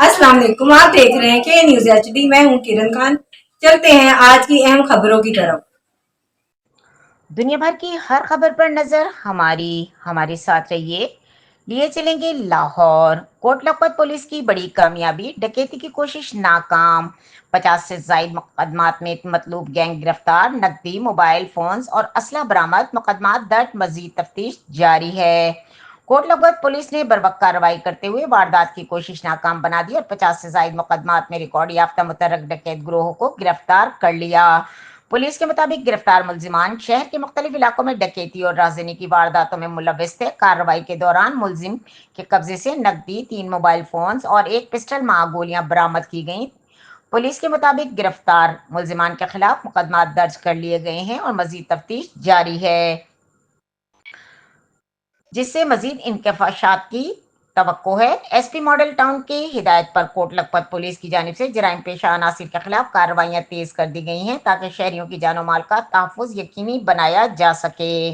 अस्सलाम वालेकुम। आप देख रहे हैं के न्यूज HD। मैं हूं किरण खान। चलते हैं आज की अहम खबरों की तरफ। दुनिया भर की हर खबर पर नजर हमारे साथ रहिए। लिए चलेंगे लाहौर। कोट लखपत पुलिस की बड़ी कामयाबी, डकैती की कोशिश नाकाम। 50 से जायद मुकदमात में मतलूब गैंग गिरफ्तार, नकदी, मोबाइल फोन्स और असला बरामद। मुकदमा दर्ज, मजीद तफ्तीश जारी है। कोट लखपत पुलिस ने बर्वक्त कार्रवाई करते हुए वारदात की कोशिश नाकाम बना दी और 50 से जायद मुकदमात में रिकॉर्ड याफ्ता मुतर्रक डकैत गिरोह को गिरफ्तार कर लिया। पुलिस के मुताबिक गिरफ्तार मुलजिमान शहर के मुख्तलिफ इलाकों में डकैती और राजनी की वारदातों में मुलविस थे। कार्रवाई के दौरान मुलजिम के कब्जे से नकदी, 3 मोबाइल फोन्स और एक पिस्टल मां गोलियां बरामद की गईं। पुलिस के मुताबिक गिरफ्तार मुलजिमान के खिलाफ मुकदमा दर्ज कर लिए गए हैं और मजीद तफ्तीश जारी है, जिससे मजीद इंकशाफ की तवक्को है। SP मॉडल टाउन की हिदायत पर कोट लखपत पुलिस की जानिब से जराइम पेशा अनासिर के खिलाफ कार्रवाइयां तेज कर दी गई हैं ताकि शहरियों की जानो माल का तहफ़्फ़ुज़ यकीनी बनाया जा सके।